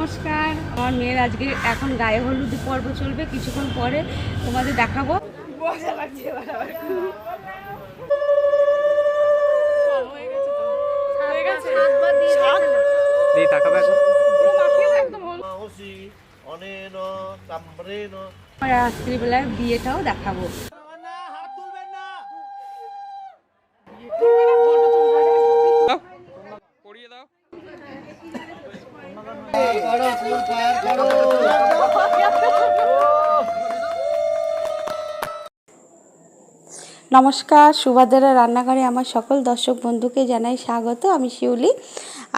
নমস্কার। আমার মেয়ের আজকে এখন গায়ে হলুদ পর্ব চলবে, কিছুক্ষণ পরে তোমাদের দেখাবো। মজা লাগছে। রাত্রিবেলায় বিয়েটাও দেখাবো। নমস্কার, সুভাদ্রা রান্নাঘরে আমার সকল দর্শক বন্ধুকে জানাই স্বাগত। আমি শিউলি।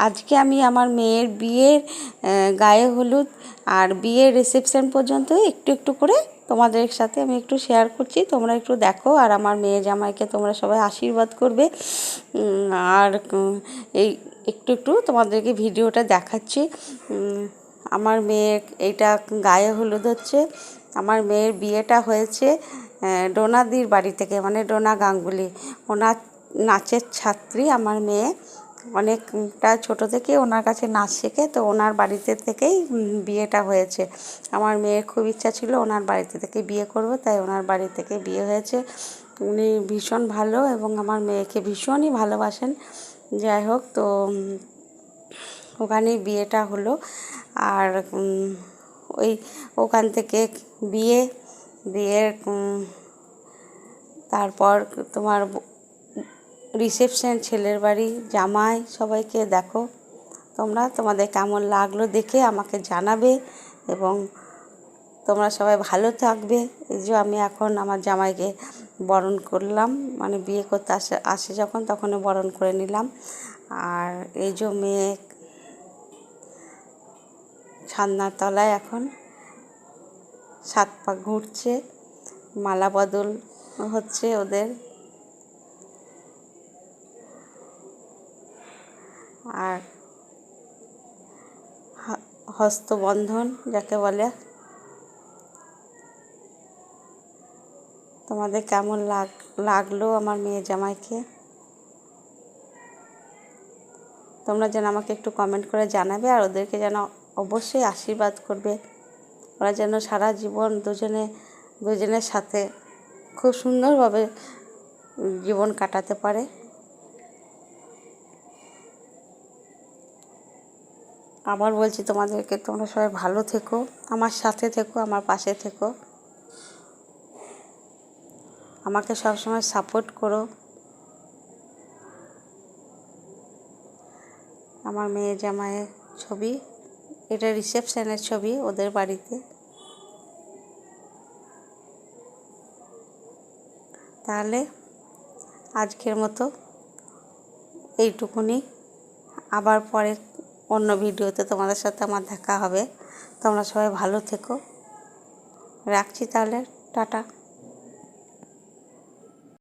আজকে আমি আমার মেয়ের বিয়ের গায়ে হলুদ আর বিয়ের রিসেপশন পর্যন্ত একটু একটু করে তোমাদের সাথে আমি একটু শেয়ার করছি। তোমরা একটু দেখো আর আমার মেয়ে জামাইকে তোমরা সবাই আশীর্বাদ করবে। আর এই একটু একটু তোমাদেরকে ভিডিওটা দেখাচ্ছি। আমার মেয়ের এইটা গায়ে হলুদ হচ্ছে। আমার মেয়ের বিয়েটা হয়েছে ডোনাদির বাড়ি থেকে, মানে ডোনা গাঙ্গুলি। ওনার নাচের ছাত্রী আমার মেয়ে, অনেকটা ছোট থেকে ওনার কাছে নাচ শেখে, তো ওনার বাড়িতে থেকেই বিয়েটা হয়েছে। আমার মেয়ের খুব ইচ্ছা ছিল ওনার বাড়িতে থেকে বিয়ে করব, তাই ওনার বাড়ি থেকে বিয়ে হয়েছে। উনি ভীষণ ভালো এবং আমার মেয়েকে ভীষণই ভালোবাসেন। যাই হোক, তো ওখানেই বিয়েটা হলো। আর ওখান থেকে বিয়ের তারপর তোমার রিসেপশন, ছেলের বাড়ি, জামাই, সবাইকে দেখো তোমরা। তোমাদের কেমন লাগলো দেখে আমাকে জানাবে এবং তোমরা সবাই ভালো থাকবে। এই যে আমি এখন আমার জামাইকে বরণ করলাম, মানে বিয়ে করতে আসে যখন তখনই বরণ করে নিলাম। আর এই যে মেয়ে ছাদনার তলায় এখন 7 পা ঘুরছে, মালা বদল হচ্ছে ওদের। আর হস্তবন্ধন যাকে বলে। তোমাদের কেমন লাগলো আমার মেয়ে জামাইকে তোমরা যেন আমাকে একটু কমেন্ট করে জানাবে। আর ওদেরকে যেন অবশ্যই আশীর্বাদ করবে, ওরা যেন সারা জীবন দুজনের সাথে খুব সুন্দরভাবে জীবন কাটাতে পারে। আবার বলছি তোমাদেরকে, তোমরা সবাই ভালো থেকো, আমার সাথে থেকো, আমার পাশে থেকো, আমাকে সবসময় সাপোর্ট করো। আমার মেয়ে জামাইয়ের ছবি, এটা রিসেপশনের ছবি ওদের বাড়িতে। তাহলে আজকের মতো এইটুকুনি। আবার পরে অন্য ভিডিওতে তোমাদের সাথে আমার দেখা হবে। তোমরা সবাই ভালো থেকো। রাখছি তাহলে, টাটা।